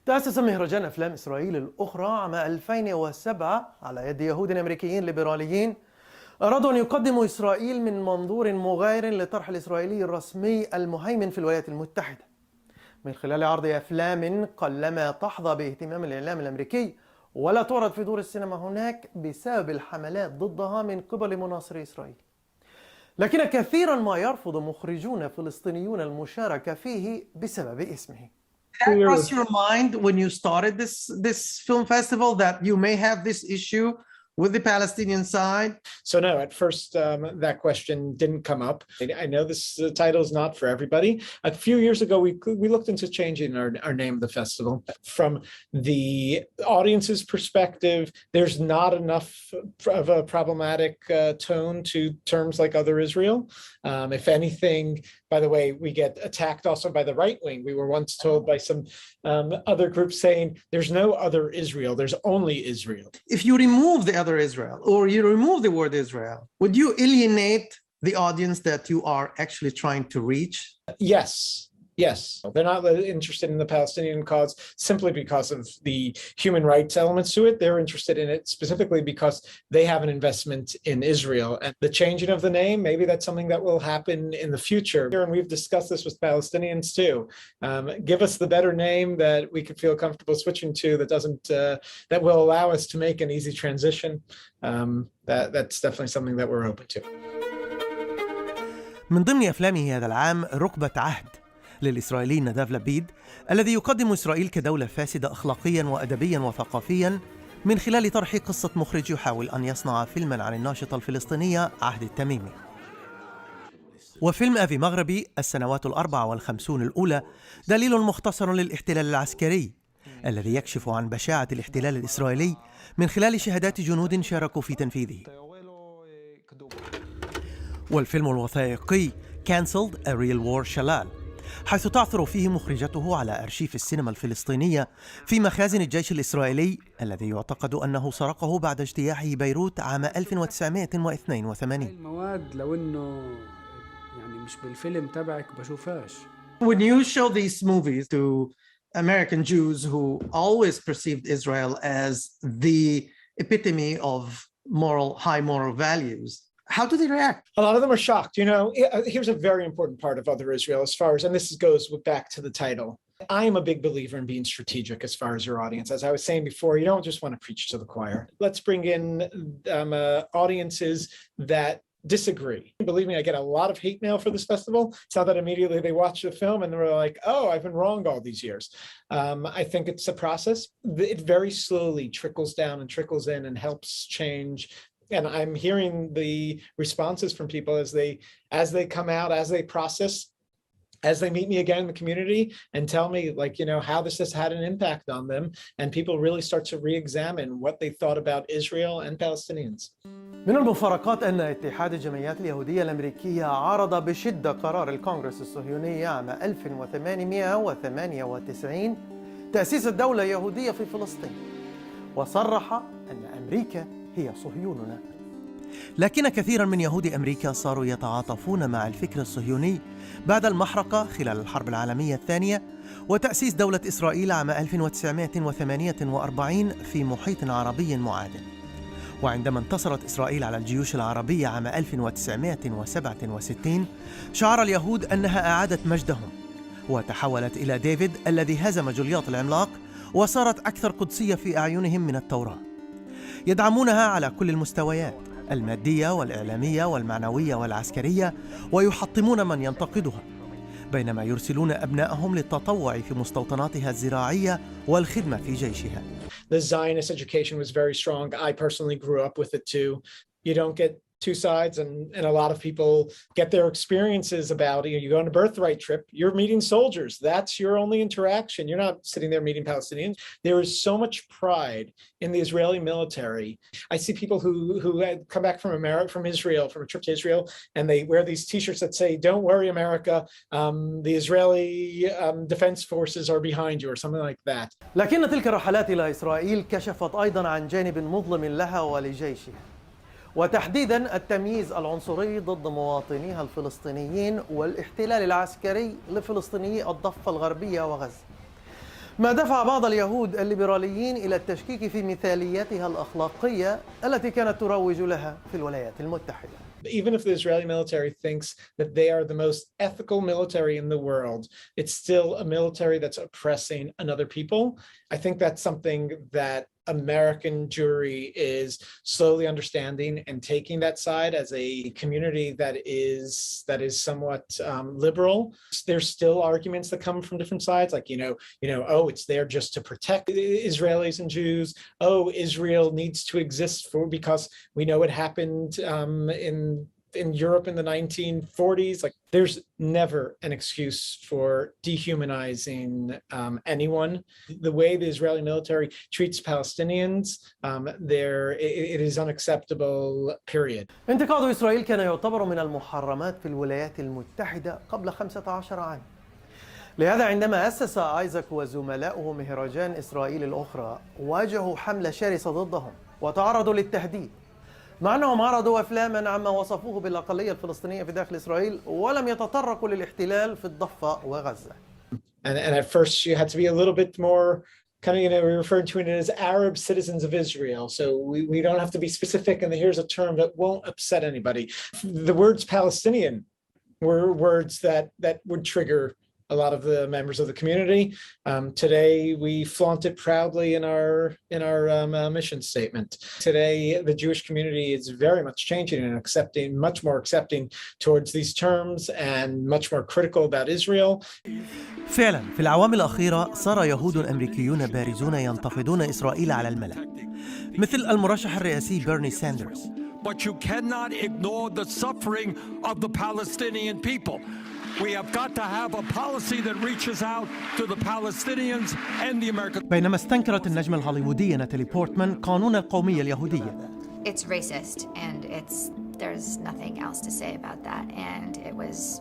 تأسس مهرجان أفلام إسرائيل الأخرى عام 2007 على يد يهود أمريكيين ليبراليين أرادوا أن يقدموا إسرائيل من منظور مغاير لطرح الإسرائيلي الرسمي المهيمن في الولايات المتحدة، من خلال عرض أفلام قلما تحظى باهتمام الإعلام الأمريكي ولا تعرض في دور السينما هناك بسبب الحملات ضدها من قبل مناصري إسرائيل. لكن كثيرا ما يرفض مخرجون فلسطينيون المشاركة فيه بسبب اسمه. That crossed your mind when you started this film festival that you may have this issue with the Palestinian side? So no, at first that question didn't come up. I know this title is not for everybody. A few years ago, we looked into changing our name of the festival. From the audience's perspective, there's not enough of a problematic tone to terms like Other Israel. If anything, by the way, we get attacked also by the right wing. We were once told by some other groups saying there's no other Israel, there's only Israel. If you remove the other Israel or you remove the word Israel, would you alienate the audience that you are actually trying to reach? Yes. They're not interested in the Palestinian cause simply because of the human rights elements to it. They're interested in it specifically because they have an investment in Israel. And the changing of the name, maybe that's something that will happen in the future. And we've discussed this with Palestinians too. Give us the better name that we could feel comfortable switching to that will allow us to make an easy transition. That's definitely something that we're open to. من ضمن أفلامه هذا العام ركبة عهد للإسرائيلي نداف لبيد، الذي يقدم إسرائيل كدولة فاسدة أخلاقياً وأدبياً وثقافياً من خلال طرح قصة مخرج يحاول أن يصنع فيلماً عن الناشطة الفلسطينية عهد التميمي. وفيلم أبي مغربي السنوات 54 الأولى دليل مختصر للاحتلال العسكري الذي يكشف عن بشاعة الاحتلال الإسرائيلي من خلال شهادات جنود شاركوا في تنفيذه. والفيلم الوثائقي Cancelled A Real War شلال، حيث تعثر فيه مخرجته على أرشيف السينما الفلسطينية في مخازن الجيش الإسرائيلي الذي يعتقد أنه سرقه بعد اجتياحه بيروت عام 1982. المواد لو إنه يعني مش بالفيلم تبعك بشوفهاش. When you show these movies to American Jews who always perceived Israel as the epitome of high moral values, how do they react? A lot of them are shocked. Here's a very important part of Other Israel as far as, and this goes back to the title. I am a big believer in being strategic as far as your audience. As I was saying before, you don't just want to preach to the choir. Let's bring in audiences that disagree. Believe me, I get a lot of hate mail for this festival. It's not that immediately they watch the film and they're like, oh, I've been wrong all these years. I think it's a process. It very slowly trickles down and trickles in and helps change. And I'm hearing the responses from people as they come out, as they process, as they meet me again in the community and tell me how this has had an impact on them. And people really start to re-examine what they thought about Israel and Palestinians. من المفارقات أن اتحاد الجمعيات اليهودية الأمريكية عارض بشدة قرار الكونغرس الصهيوني عام 1898 تأسيس الدولة اليهودية في فلسطين، وصرح أن أمريكا هي صهيوننا. لكن كثيرا من يهود أمريكا صاروا يتعاطفون مع الفكر الصهيوني بعد المحرقة خلال الحرب العالمية الثانية وتأسيس دولة إسرائيل عام 1948 في محيط عربي معادن. وعندما انتصرت إسرائيل على الجيوش العربية عام 1967 شعر اليهود أنها أعادت مجدهم، وتحولت إلى ديفيد الذي هزم جولياط العملاق، وصارت أكثر قدسية في أعينهم من التوراة. يدعمونها على كل المستويات، المادية والإعلامية والمعنوية والعسكرية، ويحطمون من ينتقدها، بينما يرسلون أبنائهم للتطوع في مستوطناتها الزراعية والخدمة في جيشها. The Zionist education was very strong. I personally grew up with it too. You don't get two sides, and a lot of people get their experiences about it. You go on a birthright trip, you're meeting soldiers. That's your only interaction. You're not sitting there meeting Palestinians. There is so much pride in the Israeli military. I see people who had come back from Israel, from a trip to Israel, and they wear these T-shirts that say, "Don't worry, America. The Israeli defense forces are behind you," or something like that. لكن تلك الرحلات إلى إسرائيل كشفت أيضاً عن جانب مظلم لها ولجيشها، وتحديداً التمييز العنصري ضد مواطنيها الفلسطينيين والاحتلال العسكري لفلسطينيي الضفة الغربية وغزة. ما دفع بعض اليهود الليبراليين إلى التشكيك في مثاليتها الأخلاقية التي كانت تروج لها في الولايات المتحدة. Even if the Israeli military thinks that they are the most ethical military in the world, it's still a military that's oppressing another people. I think that's something that American Jewry is slowly understanding and taking that side as a community that is somewhat liberal. There's still arguments that come from different sides, like oh, it's there just to protect Israelis and Jews. Oh, Israel needs to exist because we know it happened in Europe in the 1940s. Like, there's never an excuse for dehumanizing anyone. The way the Israeli military treats Palestinians, it is unacceptable, period. انتقاد إسرائيل كان يعتبر من المحرمات في الولايات المتحدة قبل 15 عام. لهذا عندما أسس آيزاك وزملاؤه مهرجان إسرائيل الأخرى واجهوا حملة شرسة ضدهم وتعرضوا للتهديد، مع أنهم عرضوا أفلاما عما وصفوه بالأقلية الفلسطينية في داخل إسرائيل ولم يتطرقوا للاحتلال في الضفة وغزة. And at first you had to be a little bit more we're referring to it as Arab citizens of Israel. So we don't have to be specific, and here's a term that won't upset anybody. The words Palestinian were words that would trigger a lot of the members of the community. Today, we flaunt it proudly in our mission statement. Today, the Jewish community is very much changing and much more accepting towards these terms and much more critical about Israel. فعلا في الأعوام الأخيرة صار يهود أمريكيون بارزون ينتقدون إسرائيل على الملأ، مثل المرشح الرئاسي بيرني ساندرز. But you cannot ignore the suffering of the Palestinian people. We have got to have a policy that reaches out to the Palestinians and the American. بينما استنكرت النجمة الهوليوودية ناتالي بورتمان قانون القومية اليهودية. It's racist and there's nothing else to say about that, and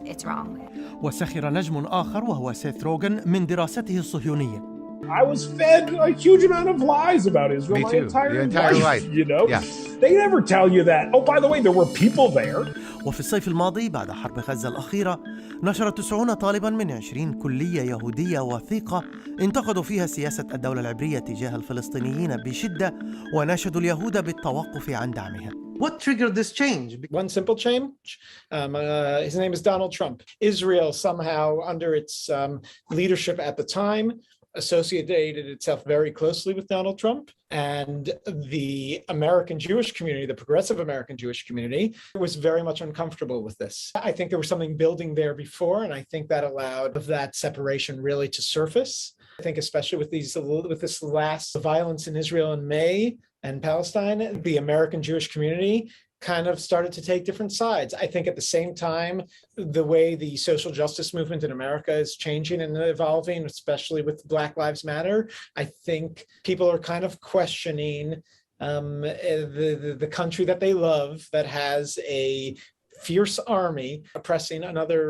it's wrong. وسخر نجم آخر وهو سيث روغن من دراسته الصهيونية. I was fed a huge amount of lies about Israel my entire life. Yeah. They never tell you that. Oh, by the way, there were people there. وفي الصيف الماضي بعد حرب غزة الأخيرة نشر 90 طالبا من 20 كلية يهودية وثيقة انتقدوا فيها سياسة الدولة العبرية تجاه الفلسطينيين بشدة وناشدوا اليهود بالتوقف عن دعمها. What triggered this change? One simple change. His name is Donald Trump. Israel somehow, under its leadership at the time, associated itself very closely with Donald Trump, and the American Jewish community, the progressive American Jewish community, was very much uncomfortable with this. I think there was something building there before, and I think that allowed that separation really to surface. I think especially with this last violence in Israel in May and Palestine, the American Jewish community kind of started to take different sides. I think at the same time, the way the social justice movement in America is changing and evolving, especially with Black Lives Matter, I think people are kind of questioning the country that they love, that has a fierce army oppressing another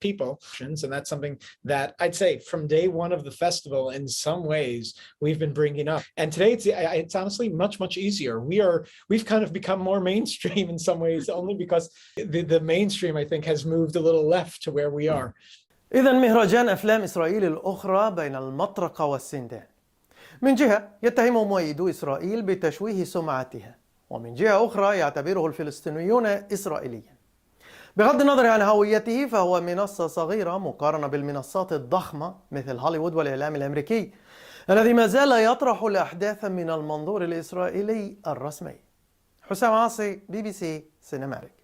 people. And that's something that I'd say from day one of the festival, in some ways, we've been bringing up. And today it's honestly much easier. We've kind of become more mainstream in some ways, only because the mainstream, I think, has moved a little left to where we are. إذن مهرجان أفلام إسرائيل الأخرى بين المطرقة والسندان. من جهة يتهم مؤيدو إسرائيل بتشويه سمعتها، ومن جهة أخرى يعتبره الفلسطينيون إسرائيليا. بغض النظر عن هويته فهو منصة صغيرة مقارنة بالمنصات الضخمة مثل هوليوود والإعلام الأمريكي الذي ما زال يطرح الأحداث من المنظور الإسرائيلي الرسمي. حسام عاصي، BBC سينمارك.